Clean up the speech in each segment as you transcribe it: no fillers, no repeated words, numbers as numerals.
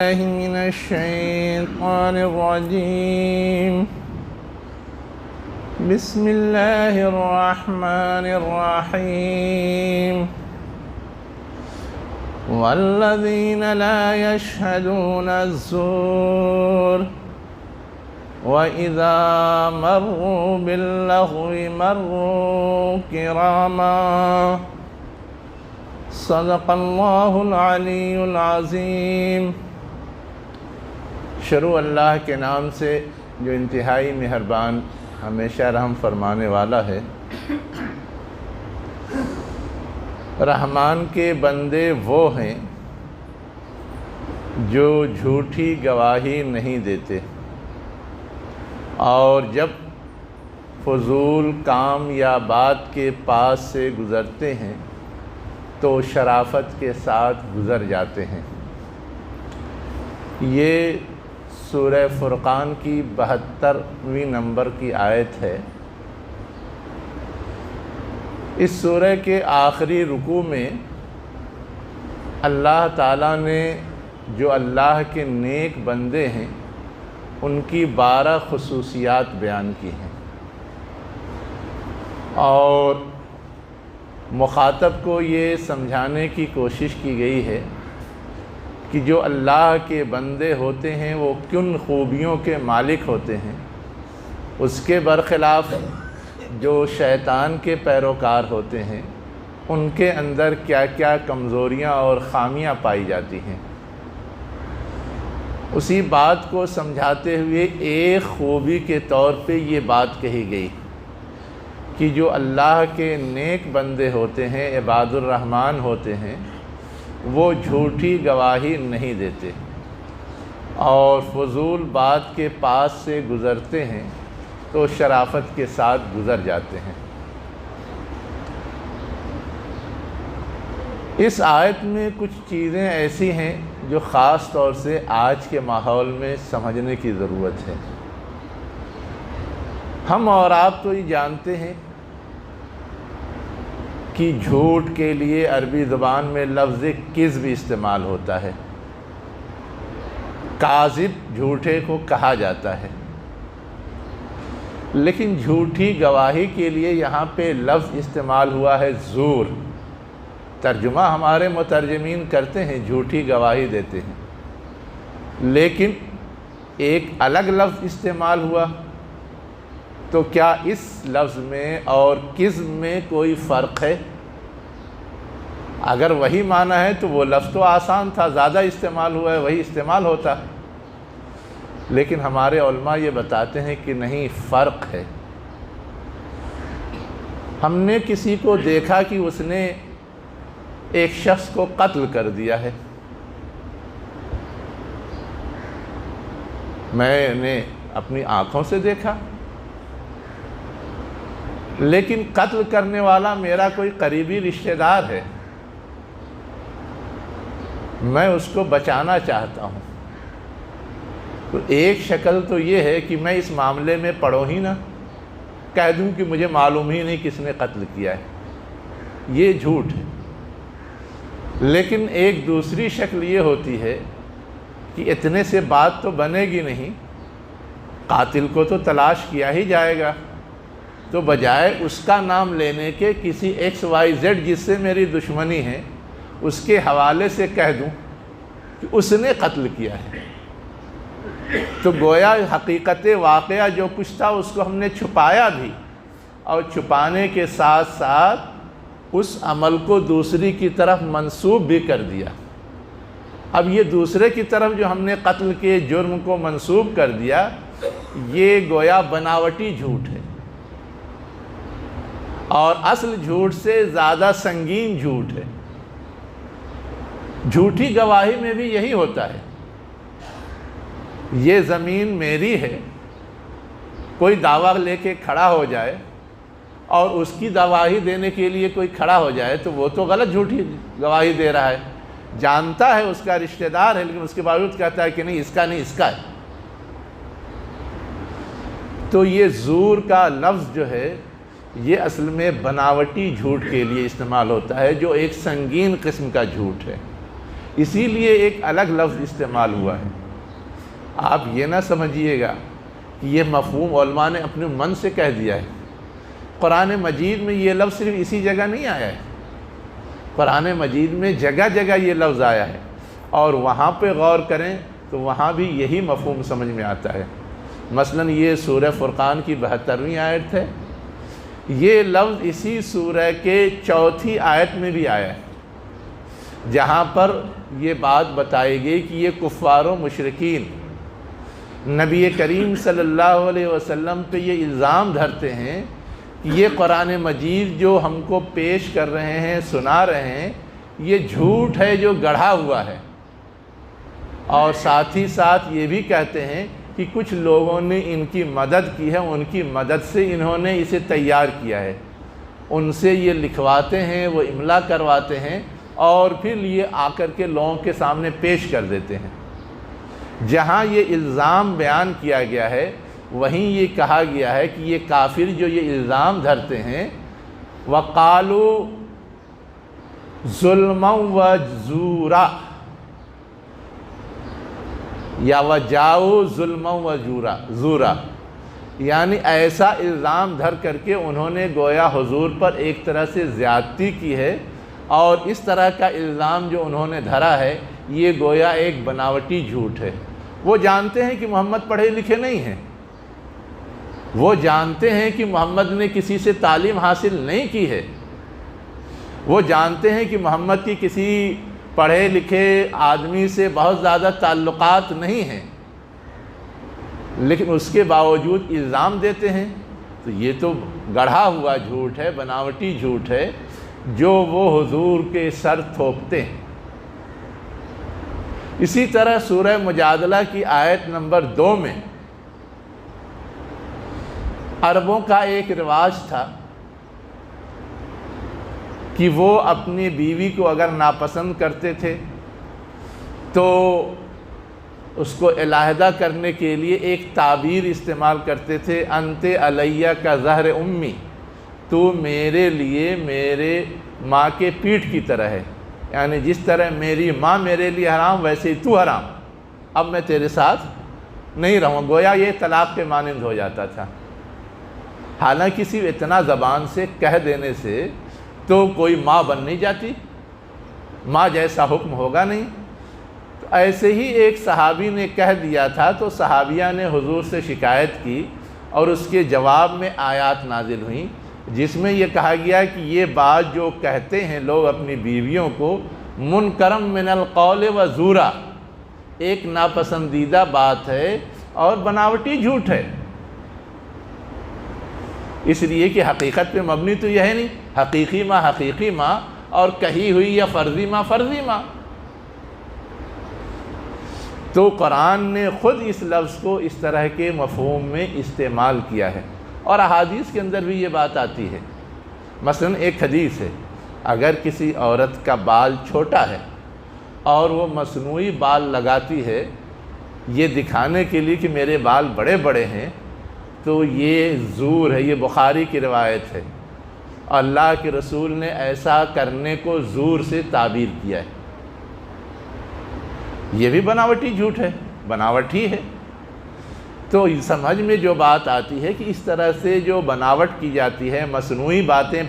من الشيطان الرجيم. بسم الله الرحمن الرحيم. والذين لا يشهدون الزور وإذا مروا باللغو مروا كراما. صدق اللہ العلی العظیم. شروع اللہ کے نام سے جو انتہائی مہربان ہمیشہ رحم فرمانے والا ہے. رحمان کے بندے وہ ہیں جو جھوٹی گواہی نہیں دیتے اور جب فضول کام یا بات کے پاس سے گزرتے ہیں تو شرافت کے ساتھ گزر جاتے ہیں. یہ سورہ فرقان کی 72ویں نمبر کی آیت ہے. اس سورہ کے آخری رکوع میں اللہ تعالیٰ نے جو اللہ کے نیک بندے ہیں ان کی 12 خصوصیات بیان کی ہیں اور مخاطب کو یہ سمجھانے کی کوشش کی گئی ہے کہ جو اللہ کے بندے ہوتے ہیں وہ کن خوبیوں کے مالک ہوتے ہیں، اس کے برخلاف جو شیطان کے پیروکار ہوتے ہیں ان کے اندر کیا کیا کمزوریاں اور خامیاں پائی جاتی ہیں. اسی بات کو سمجھاتے ہوئے ایک خوبی کے طور پہ یہ بات کہی گئی کہ جو اللہ کے نیک بندے ہوتے ہیں، عباد الرحمن ہوتے ہیں، وہ جھوٹی گواہی نہیں دیتے اور فضول بات کے پاس سے گزرتے ہیں تو شرافت کے ساتھ گزر جاتے ہیں. اس آیت میں کچھ چیزیں ایسی ہیں جو خاص طور سے آج کے ماحول میں سمجھنے کی ضرورت ہے. ہم اور آپ تو یہ جانتے ہیں کہ جھوٹ کے لیے عربی زبان میں لفظ کذب استعمال ہوتا ہے. کاذب جھوٹے کو کہا جاتا ہے، لیکن جھوٹی گواہی کے لیے یہاں پہ لفظ استعمال ہوا ہے زور. ترجمہ ہمارے مترجمین کرتے ہیں جھوٹی گواہی دیتے ہیں، لیکن ایک الگ لفظ استعمال ہوا. تو کیا اس لفظ میں اور کذب میں کوئی فرق ہے؟ اگر وہی معنی ہے تو وہ لفظ تو آسان تھا، زیادہ استعمال ہوا ہے، وہی استعمال ہوتا. لیکن ہمارے علماء یہ بتاتے ہیں کہ نہیں، فرق ہے. ہم نے کسی کو دیکھا کہ اس نے ایک شخص کو قتل کر دیا ہے. میں نے اپنی آنکھوں سے دیکھا، لیکن قتل کرنے والا میرا کوئی قریبی رشتہ دار ہے. میں اس کو بچانا چاہتا ہوں. تو ایک شکل تو یہ ہے کہ میں اس معاملے میں پڑھوں ہی نہ، کہہ دوں کہ مجھے معلوم ہی نہیں کس نے قتل کیا ہے. یہ جھوٹ ہے. لیکن ایک دوسری شکل یہ ہوتی ہے کہ اتنے سے بات تو بنے گی نہیں، قاتل کو تو تلاش کیا ہی جائے گا. تو بجائے اس کا نام لینے کے کسی XYZ جس سے میری دشمنی ہے اس کے حوالے سے کہہ دوں کہ اس نے قتل کیا ہے. تو گویا حقیقت واقعہ جو کچھ تھا اس کو ہم نے چھپایا بھی، اور چھپانے کے ساتھ ساتھ اس عمل کو دوسری کی طرف منسوب بھی کر دیا. اب یہ دوسرے کی طرف جو ہم نے قتل کے جرم کو منسوب کر دیا، یہ گویا بناوٹی جھوٹ ہے اور اصل جھوٹ سے زیادہ سنگین جھوٹ ہے. جھوٹی گواہی میں بھی یہی ہوتا ہے. یہ زمین میری ہے، کوئی دعویٰ لے کے کھڑا ہو جائے اور اس کی گواہی دینے کے لیے کوئی کھڑا ہو جائے تو وہ تو غلط جھوٹی گواہی دے رہا ہے. جانتا ہے اس کا رشتہ دار ہے، لیکن اس کے باوجود کہتا ہے کہ نہیں، اس کا نہیں، اس کا ہے. تو یہ زور کا لفظ جو ہے یہ اصل میں بناوٹی جھوٹ کے لیے استعمال ہوتا ہے، جو ایک سنگین قسم کا جھوٹ ہے. اسی لیے ایک الگ لفظ استعمال ہوا ہے۔ آپ یہ نہ سمجھیے گا کہ یہ مفہوم علماء نے اپنے من سے کہہ دیا ہے۔ قرآن مجید میں یہ لفظ صرف اسی جگہ نہیں آیا ہے، قرآن مجید میں جگہ جگہ یہ لفظ آیا ہے، اور وہاں پہ غور کریں تو وہاں بھی یہی مفہوم سمجھ میں آتا ہے۔ مثلا یہ سورہ فرقان کی 72ویں آیت ہے، یہ لفظ اسی سورہ کے 4تھی آیت میں بھی آیا ہے، جہاں پر یہ بات بتائی گئی کہ یہ کفار و مشرکین نبی کریم صلی اللہ علیہ وسلم پہ یہ الزام دھرتے ہیں کہ یہ قرآن مجید جو ہم کو پیش کر رہے ہیں، سنا رہے ہیں، یہ جھوٹ ہے جو گڑھا ہوا ہے، اور ساتھ ہی ساتھ یہ بھی کہتے ہیں کہ کچھ لوگوں نے ان کی مدد کی ہے، ان کی مدد سے انہوں نے اسے تیار کیا ہے، ان سے یہ لکھواتے ہیں، وہ املا کرواتے ہیں، اور پھر یہ آ کر کے لوگوں کے سامنے پیش کر دیتے ہیں۔ جہاں یہ الزام بیان کیا گیا ہے وہیں یہ کہا گیا ہے کہ یہ کافر جو یہ الزام دھرتے ہیں، وَقَالُوا ظُلْمًا وَزُورًا، یا وَجَاؤُوا ظُلْمًا وَزُورًا، یعنی ایسا الزام دھر کر کے انہوں نے گویا حضور پر ایک طرح سے زیادتی کی ہے، اور اس طرح کا الزام جو انہوں نے دھرا ہے یہ گویا ایک بناوٹی جھوٹ ہے۔ وہ جانتے ہیں کہ محمد پڑھے لکھے نہیں ہیں، وہ جانتے ہیں کہ محمد نے کسی سے تعلیم حاصل نہیں کی ہے، وہ جانتے ہیں کہ محمد کی کسی پڑھے لکھے آدمی سے بہت زیادہ تعلقات نہیں ہیں، لیکن اس کے باوجود الزام دیتے ہیں، تو یہ تو گڑھا ہوا جھوٹ ہے، بناوٹی جھوٹ ہے جو وہ حضور کے سر تھوپتے ہیں۔ اسی طرح سورہ مجادلہ کی آیت نمبر 2 میں عربوں کا ایک رواج تھا کہ وہ اپنی بیوی کو اگر ناپسند کرتے تھے تو اس کو علیحدہ کرنے کے لیے ایک تعبیر استعمال کرتے تھے، انت علیہ کا زہر امی، تو میرے لیے میرے ماں کے پیٹھ کی طرح ہے، یعنی جس طرح میری ماں میرے لیے حرام ویسے ہی تو حرام، اب میں تیرے ساتھ نہیں رہوں، گویا یہ طلاق کے مانند ہو جاتا تھا۔ حالانکہ صرف اتنا زبان سے کہہ دینے سے تو کوئی ماں بن نہیں جاتی، ماں جیسا حکم ہوگا نہیں۔ تو ایسے ہی ایک صحابی نے کہہ دیا تھا، تو صحابیہ نے حضور سے شکایت کی، اور اس کے جواب میں آیات نازل ہوئیں جس میں یہ کہا گیا کہ یہ بات جو کہتے ہیں لوگ اپنی بیویوں کو، منکرم من القول و زورا، ایک ناپسندیدہ بات ہے اور بناوٹی جھوٹ ہے، اس لیے کہ حقیقت پہ مبنی تو یہ ہے نہیں، حقیقی ماں اور کہی ہوئی یا فرضی ماں۔ تو قرآن نے خود اس لفظ کو اس طرح کے مفہوم میں استعمال کیا ہے، اور احادیث کے اندر بھی یہ بات آتی ہے۔ مثلا ایک حدیث ہے، اگر کسی عورت کا بال چھوٹا ہے اور وہ مصنوعی بال لگاتی ہے یہ دکھانے کے لیے کہ میرے بال بڑے بڑے ہیں، تو یہ زور ہے، یہ بخاری کی روایت ہے، اللہ کے رسول نے ایسا کرنے کو زور سے تعبیر کیا ہے۔ یہ بھی بناوٹی جھوٹ ہے، بناوٹی ہے۔ تو سمجھ میں جو بات آتی ہے کہ اس طرح سے جو بناوٹ کی جاتی ہے، مصنوعی باتیں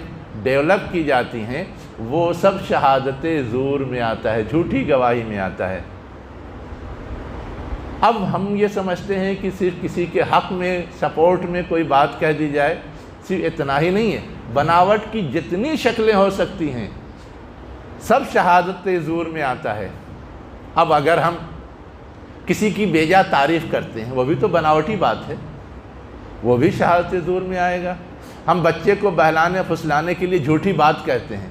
ڈیولپ کی جاتی ہیں، وہ سب شہادت زور میں آتا ہے، جھوٹی گواہی میں آتا ہے۔ اب ہم یہ سمجھتے ہیں کہ صرف کسی کے حق میں سپورٹ میں کوئی بات کہہ دی جائے، صرف اتنا ہی نہیں ہے، بناوٹ کی جتنی شکلیں ہو سکتی ہیں سب شہادت زور میں آتا ہے۔ اب اگر ہم کسی کی بیجا تعریف کرتے ہیں وہ بھی تو بناوٹی بات ہے، وہ بھی شہادت زور میں آئے گا۔ ہم بچے کو بہلانے پھسلانے کے لیے جھوٹی بات کہتے ہیں،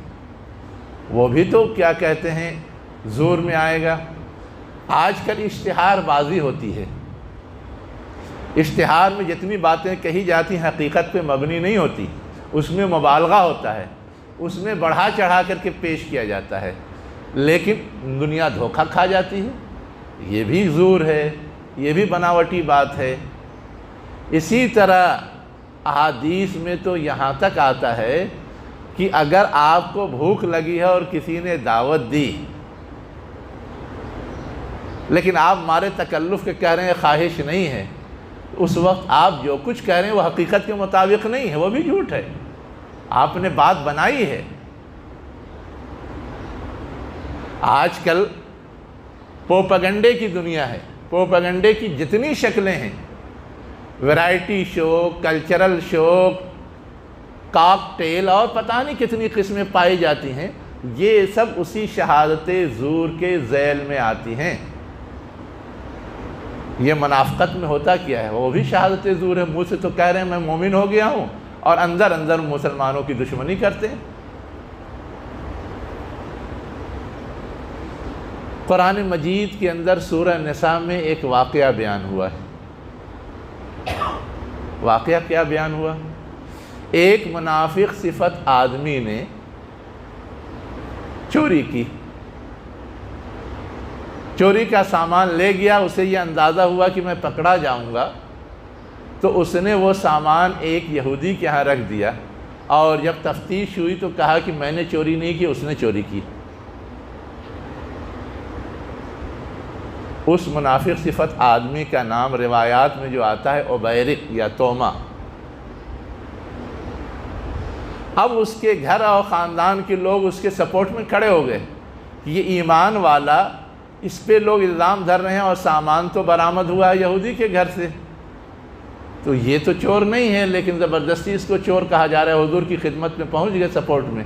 وہ بھی تو کیا کہتے ہیں، زور میں آئے گا۔ آج کل اشتہار بازی ہوتی ہے، اشتہار میں جتنی باتیں کہی جاتی ہیں حقیقت پہ مبنی نہیں ہوتی، اس میں مبالغہ ہوتا ہے، اس میں بڑھا چڑھا کر کے پیش کیا جاتا ہے، لیکن دنیا دھوکہ کھا جاتی ہے۔ یہ بھی زور ہے، یہ بھی بناوٹی بات ہے۔ اسی طرح احادیث میں تو یہاں تک آتا ہے کہ اگر آپ کو بھوک لگی ہے اور کسی نے دعوت دی لیکن آپ ہمارے تکلف کے کہہ رہے ہیں خواہش نہیں ہے، اس وقت آپ جو کچھ کہہ رہے ہیں وہ حقیقت کے مطابق نہیں ہے، وہ بھی جھوٹ ہے، آپ نے بات بنائی ہے۔ آج کل پروپیگنڈے کی دنیا ہے، پروپیگنڈے کی جتنی شکلیں ہیں، ویرائٹی شو، کلچرل شو، کاک ٹیل اور پتہ نہیں کتنی قسمیں پائی جاتی ہیں، یہ سب اسی شہادت زور کے ذیل میں آتی ہیں۔ یہ منافقت میں ہوتا کیا ہے؟ وہ بھی شہادت زور ہے، منہ سے تو کہہ رہے ہیں میں مومن ہو گیا ہوں اور اندر اندر مسلمانوں کی دشمنی کرتے ہیں۔ قرآن مجید کے اندر سورہ نساء میں ایک واقعہ بیان ہوا ہے۔ واقعہ کیا بیان ہوا؟ ایک منافق صفت آدمی نے چوری کی، چوری کا سامان لے گیا، اسے یہ اندازہ ہوا کہ میں پکڑا جاؤں گا، تو اس نے وہ سامان ایک یہودی کے ہاں رکھ دیا، اور جب تفتیش ہوئی تو کہا کہ میں نے چوری نہیں کی، اس نے چوری کی۔ اس منافق صفت آدمی کا نام روایات میں جو آتا ہے عبیرق یا توما۔ اب اس کے گھر اور خاندان کے لوگ اس کے سپورٹ میں کھڑے ہو گئے کہ یہ ایمان والا، اس پہ لوگ الزام دھر رہے ہیں اور سامان تو برآمد ہوا ہے یہودی کے گھر سے، تو یہ تو چور نہیں ہے، لیکن زبردستی اس کو چور کہا جا رہا ہے۔ حضور کی خدمت میں پہنچ گئے سپورٹ میں،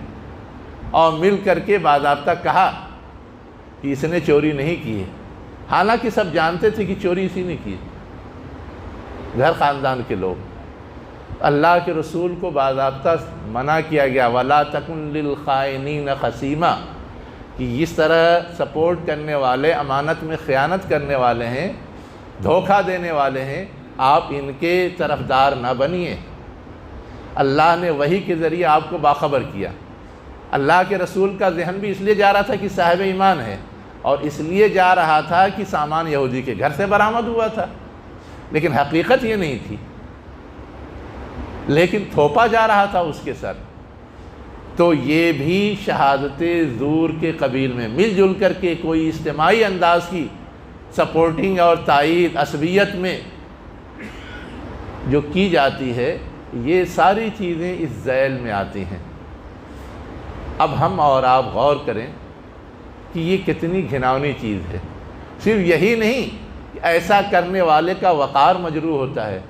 اور مل کر کے باضابطہ کہا کہ اس نے چوری نہیں کی ہے، حالانکہ سب جانتے تھے کہ چوری اسی نے کی، گھر خاندان کے لوگ۔ اللہ کے رسول کو باضابطہ منع کیا گیا وَلَا تَكُنْ لِلْخَائِنِينَ خَصِيمًا، کہ اس طرح سپورٹ کرنے والے امانت میں خیانت کرنے والے ہیں، دھوکہ دینے والے ہیں، آپ ان کے طرفدار نہ بنیے۔ اللہ نے وحی کے ذریعے آپ کو باخبر کیا۔ اللہ کے رسول کا ذہن بھی اس لیے جا رہا تھا کہ صاحب ایمان ہے، اور اس لیے جا رہا تھا کہ سامان یہودی کے گھر سے برآمد ہوا تھا، لیکن حقیقت یہ نہیں تھی، لیکن تھوپا جا رہا تھا اس کے سر۔ تو یہ بھی شہادت زور کے قبیل میں مل جل کر کے کوئی اجتماعی انداز کی سپورٹنگ اور تائید عصبیت میں جو کی جاتی ہے، یہ ساری چیزیں اس ذیل میں آتی ہیں۔ اب ہم اور آپ غور کریں کہ یہ کتنی گھناؤنی چیز ہے۔ صرف یہی نہیں کہ ایسا کرنے والے کا وقار مجروح ہوتا ہے،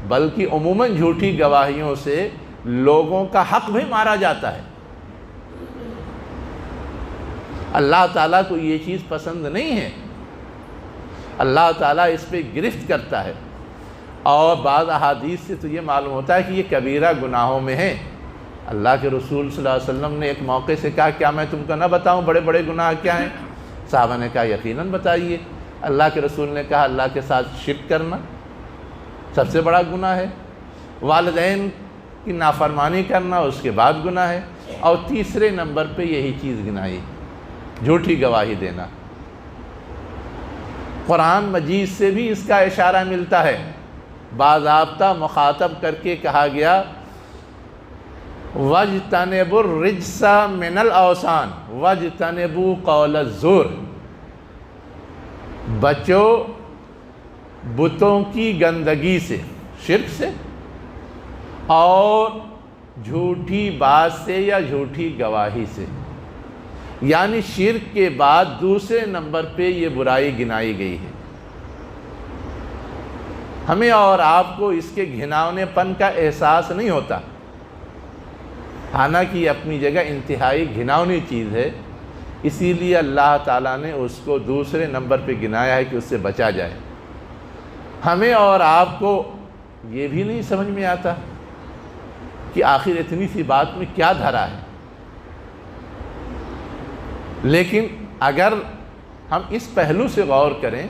بلکہ عموماً جھوٹی گواہیوں سے لوگوں کا حق بھی مارا جاتا ہے۔ اللہ تعالیٰ کو یہ چیز پسند نہیں ہے، اللہ تعالیٰ اس پہ گرفت کرتا ہے، اور بعض احادیث سے تو یہ معلوم ہوتا ہے کہ یہ کبیرہ گناہوں میں ہے۔ اللہ کے رسول صلی اللہ علیہ وسلم نے ایک موقع سے کہا کیا میں تم کو نہ بتاؤں بڑے بڑے گناہ کیا ہیں؟ صحابہ نے کہا یقیناً بتائیے۔ اللہ کے رسول نے کہا اللہ کے ساتھ شرک کرنا سب سے بڑا گناہ ہے، والدین کی نافرمانی کرنا اس کے بعد گناہ ہے، اور تیسرے نمبر پہ یہی چیز گنائی، جھوٹی گواہی دینا۔ قرآن مجید سے بھی اس کا اشارہ ملتا ہے، باضابطہ مخاطب کر کے کہا گیا وَاجْتَنِبُوا الرِّجْسَ مِنَ الْأَوْثَانِ وَاجْتَنِبُوا قَوْلَ الزُّورِ، بچو بتوں کی گندگی سے، شرک سے، اور جھوٹی بات سے یا جھوٹی گواہی سے۔ یعنی شرک کے بعد دوسرے نمبر پہ یہ برائی گنائی گئی ہے۔ ہمیں اور آپ کو اس کے گھناؤنے پن کا احساس نہیں ہوتا، حالانکہ یہ اپنی جگہ انتہائی گھناؤنی چیز ہے، اسی لیے اللہ تعالیٰ نے اس کو دوسرے نمبر پہ گنایا ہے کہ اس سے بچا جائے۔ ہمیں اور آپ کو یہ بھی نہیں سمجھ میں آتا کہ آخر اتنی سی بات میں کیا دھرا ہے، لیکن اگر ہم اس پہلو سے غور کریں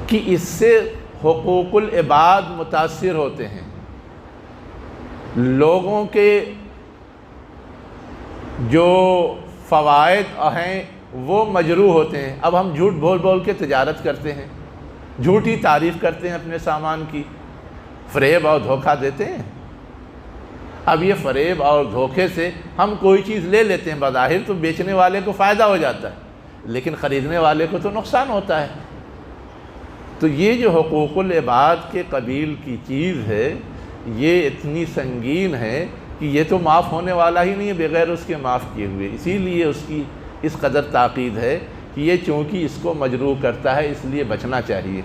کہ اس سے حقوق العباد متاثر ہوتے ہیں، لوگوں کے جو فوائد ہیں وہ مجروح ہوتے ہیں۔ اب ہم جھوٹ بول بول کے تجارت کرتے ہیں، جھوٹی تعریف کرتے ہیں اپنے سامان کی، فریب اور دھوکہ دیتے ہیں۔ اب یہ فریب اور دھوکے سے ہم کوئی چیز لے لیتے ہیں، بظاہر تو بیچنے والے کو فائدہ ہو جاتا ہے، لیکن خریدنے والے کو تو نقصان ہوتا ہے۔ تو یہ جو حقوق العباد کے قبیل کی چیز ہے یہ اتنی سنگین ہے کہ یہ تو معاف ہونے والا ہی نہیں ہے بغیر اس کے معاف کیے ہوئے، اسی لیے اس کی اس قدر تاکید ہے کہ یہ چونکہ اس کو مجروح کرتا ہے اس لیے بچنا چاہیے۔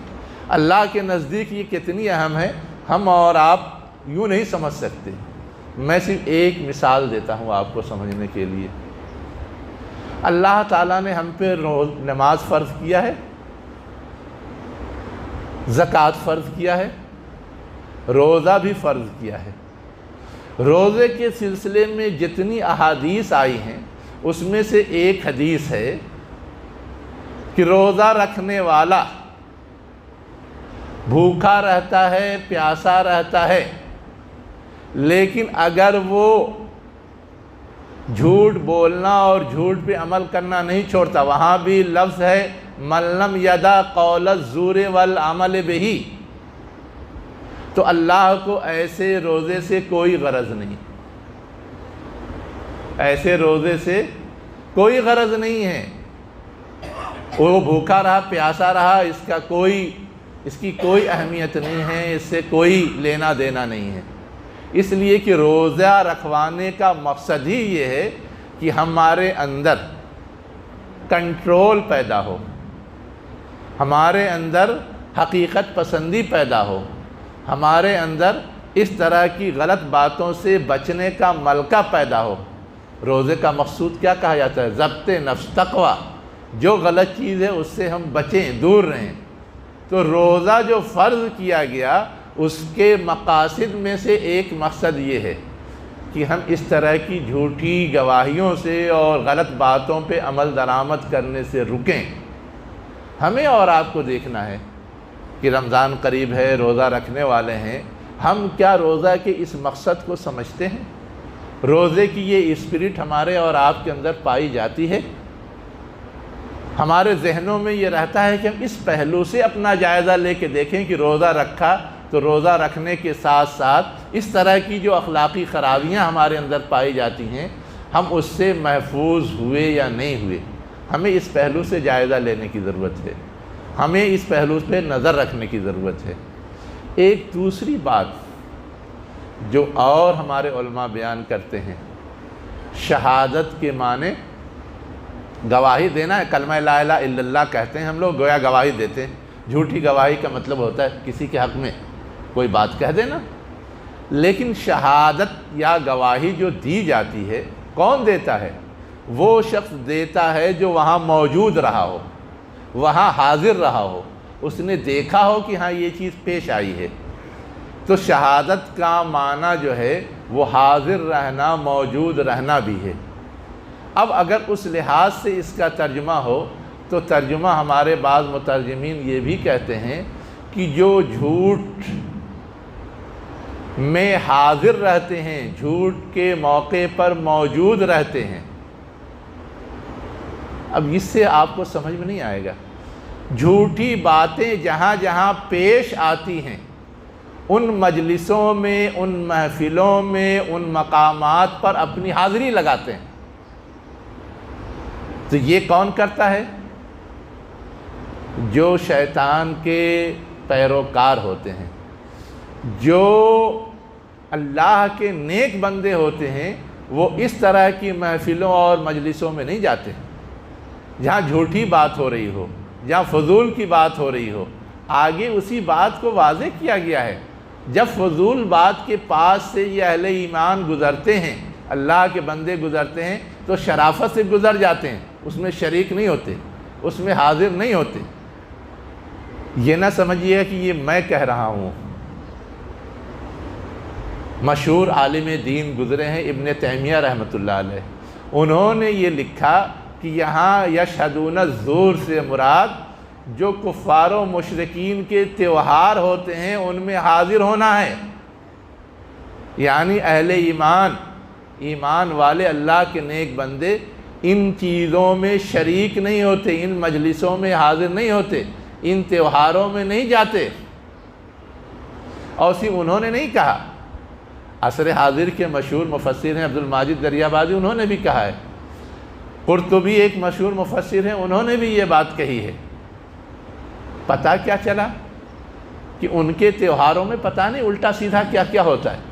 اللہ کے نزدیک یہ کتنی اہم ہے ہم اور آپ یوں نہیں سمجھ سکتے۔ میں صرف ایک مثال دیتا ہوں آپ کو سمجھنے کے لیے۔ اللہ تعالیٰ نے ہم پہ نماز فرض کیا ہے، زکوٰۃ فرض کیا ہے، روزہ بھی فرض کیا ہے۔ روزے کے سلسلے میں جتنی احادیث آئی ہیں اس میں سے ایک حدیث ہے کہ روزہ رکھنے والا بھوکا رہتا ہے، پیاسا رہتا ہے، لیکن اگر وہ جھوٹ بولنا اور جھوٹ پہ عمل کرنا نہیں چھوڑتا، وہاں بھی لفظ ہے من لم یدع قول الزور والعمل بہ، تو اللہ کو ایسے روزے سے کوئی غرض نہیں، ایسے روزے سے کوئی غرض نہیں ہے۔ وہ بھوکا رہا پیاسا رہا اس کی کوئی اہمیت نہیں ہے، اس سے کوئی لینا دینا نہیں ہے۔ اس لیے کہ روزہ رکھوانے کا مقصد ہی یہ ہے کہ ہمارے اندر کنٹرول پیدا ہو، ہمارے اندر حقیقت پسندی پیدا ہو، ہمارے اندر اس طرح کی غلط باتوں سے بچنے کا ملکہ پیدا ہو۔ روزے کا مقصود کیا کہا جاتا ہے؟ ضبط نفس، تقوی، جو غلط چیز ہے اس سے ہم بچیں، دور رہیں۔ تو روزہ جو فرض کیا گیا اس کے مقاصد میں سے ایک مقصد یہ ہے کہ ہم اس طرح کی جھوٹی گواہیوں سے اور غلط باتوں پہ عمل درآمد کرنے سے رکیں۔ ہمیں اور آپ کو دیکھنا ہے کہ رمضان قریب ہے، روزہ رکھنے والے ہیں، ہم کیا روزہ کے اس مقصد کو سمجھتے ہیں؟ روزے کی یہ اسپرٹ ہمارے اور آپ کے اندر پائی جاتی ہے؟ ہمارے ذہنوں میں یہ رہتا ہے کہ ہم اس پہلو سے اپنا جائزہ لے کے دیکھیں کہ روزہ رکھا تو روزہ رکھنے کے ساتھ ساتھ اس طرح کی جو اخلاقی خرابیاں ہمارے اندر پائی جاتی ہیں ہم اس سے محفوظ ہوئے یا نہیں ہوئے؟ ہمیں اس پہلو سے جائزہ لینے کی ضرورت ہے، ہمیں اس پہلو پہ نظر رکھنے کی ضرورت ہے۔ ایک دوسری بات جو اور ہمارے علماء بیان کرتے ہیں، شہادت کے معنی گواہی دینا ہے۔ کلمہ لا الہ الا اللہ کہتے ہیں ہم لوگ، گویا گواہی دیتے ہیں۔ جھوٹی گواہی کا مطلب ہوتا ہے کسی کے حق میں کوئی بات کہہ دینا، لیکن شہادت یا گواہی جو دی جاتی ہے کون دیتا ہے؟ وہ شخص دیتا ہے جو وہاں موجود رہا ہو، وہاں حاضر رہا ہو، اس نے دیکھا ہو کہ ہاں یہ چیز پیش آئی ہے۔ تو شہادت کا معنی جو ہے وہ حاضر رہنا، موجود رہنا بھی ہے۔ اب اگر اس لحاظ سے اس کا ترجمہ ہو تو ترجمہ ہمارے بعض مترجمین یہ بھی کہتے ہیں کہ جو جھوٹ میں حاضر رہتے ہیں، جھوٹ کے موقع پر موجود رہتے ہیں۔ اب اس سے آپ کو سمجھ میں نہیں آئے گا، جھوٹی باتیں جہاں جہاں پیش آتی ہیں ان مجلسوں میں، ان محفلوں میں، ان مقامات پر اپنی حاضری لگاتے ہیں۔ تو یہ کون کرتا ہے؟ جو شیطان کے پیروکار ہوتے ہیں، جو اللہ کے نیک بندے ہوتے ہیں، وہ اس طرح کی محفلوں اور مجلسوں میں نہیں جاتے جہاں جھوٹی بات ہو رہی ہو، جہاں فضول کی بات ہو رہی ہو۔ آگے اسی بات کو واضح کیا گیا ہے، جب فضول بات کے پاس سے یہ اہل ایمان گزرتے ہیں، اللہ کے بندے گزرتے ہیں تو شرافت سے گزر جاتے ہیں، اس میں شریک نہیں ہوتے، اس میں حاضر نہیں ہوتے۔ یہ نہ سمجھیے کہ یہ میں کہہ رہا ہوں، مشہور عالم دین گزرے ہیں ابن تیمیہ رحمۃ اللہ علیہ، انہوں نے یہ لکھا کہ یہاں یشہدون الزور سے مراد جو کفار و مشرکین کے تیوہار ہوتے ہیں ان میں حاضر ہونا ہے، یعنی اہل ایمان والے اللہ کے نیک بندے ان چیزوں میں شریک نہیں ہوتے، ان مجلسوں میں حاضر نہیں ہوتے، ان تیوہاروں میں نہیں جاتے۔ اور صرف انہوں نے نہیں کہا، عصر حاضر کے مشہور مفسر ہیں عبد الماجد دریابادی، انہوں نے بھی کہا ہے قرطبی ایک مشہور مفسر ہیں، انہوں نے بھی یہ بات کہی ہے۔ پتہ کیا چلا کہ ان کے تہواروں میں پتہ نہیں الٹا سیدھا کیا کیا ہوتا ہے۔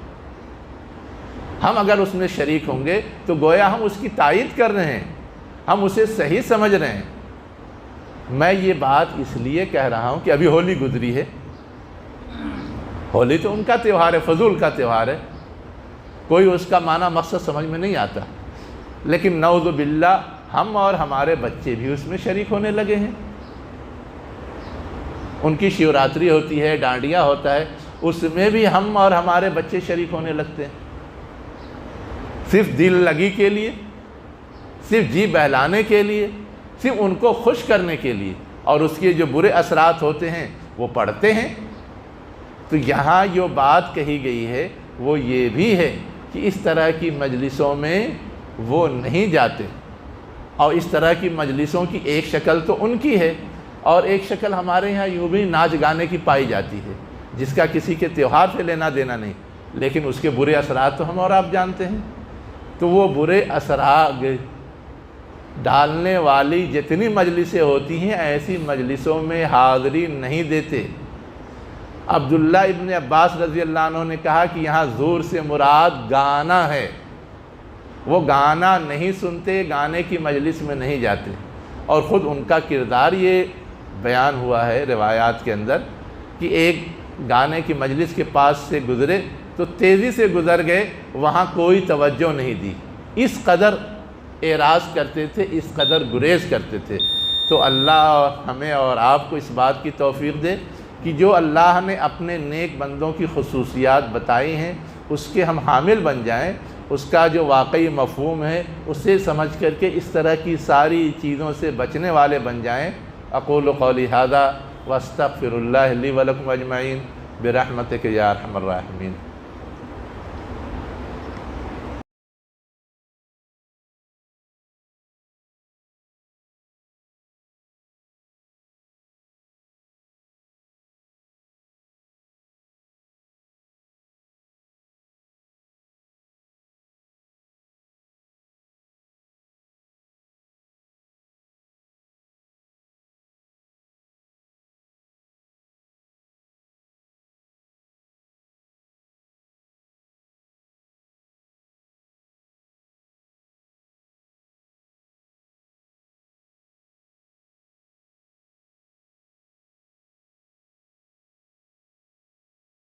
ہم اگر اس میں شریک ہوں گے تو گویا ہم اس کی تائید کر رہے ہیں، ہم اسے صحیح سمجھ رہے ہیں۔ میں یہ بات اس لیے کہہ رہا ہوں کہ ابھی ہولی گزری ہے، ہولی تو ان کا تہوار ہے، فضول کا تہوار ہے، کوئی اس کا معنی مقصد سمجھ میں نہیں آتا، لیکن نعوذ باللہ ہم اور ہمارے بچے بھی اس میں شریک ہونے لگے ہیں۔ ان کی شیوراتری ہوتی ہے، ڈانڈیا ہوتا ہے، اس میں بھی ہم اور ہمارے بچے شریک ہونے لگتے ہیں، صرف دل لگی کے لیے، صرف جی بہلانے کے لیے، صرف ان کو خوش کرنے کے لیے، اور اس کے جو برے اثرات ہوتے ہیں وہ پڑھتے ہیں۔ تو یہاں جو بات کہی گئی ہے وہ یہ بھی ہے کہ اس طرح کی مجلسوں میں وہ نہیں جاتے، اور اس طرح کی مجلسوں کی ایک شکل تو ان کی ہے، اور ایک شکل ہمارے یہاں یوں بھی ناچ گانے کی پائی جاتی ہے، جس کا کسی کے تہوار سے لینا دینا نہیں، لیکن اس کے برے اثرات تو ہم اور آپ جانتے ہیں۔ تو وہ برے اثرات ڈالنے والی جتنی مجلسیں ہوتی ہیں، ایسی مجلسوں میں حاضری نہیں دیتے۔ عبداللہ ابن عباس رضی اللہ عنہ نے کہا کہ یہاں زور سے مراد گانا ہے، وہ گانا نہیں سنتے، گانے کی مجلس میں نہیں جاتے، اور خود ان کا کردار یہ بیان ہوا ہے روایات کے اندر کہ ایک گانے کی مجلس کے پاس سے گزرے تو تیزی سے گزر گئے، وہاں کوئی توجہ نہیں دی، اس قدر اعراض کرتے تھے، اس قدر گریز کرتے تھے۔ تو اللہ ہمیں اور آپ کو اس بات کی توفیق دے کہ جو اللہ نے اپنے نیک بندوں کی خصوصیات بتائی ہیں اس کے ہم حامل بن جائیں، اس کا جو واقعی مفہوم ہے اسے سمجھ کر کے اس طرح کی ساری چیزوں سے بچنے والے بن جائیں۔ اقول قولی ھذا واستغفر اللہ لی ولکم اجمعین برحمتک یا ارحم الراحمین۔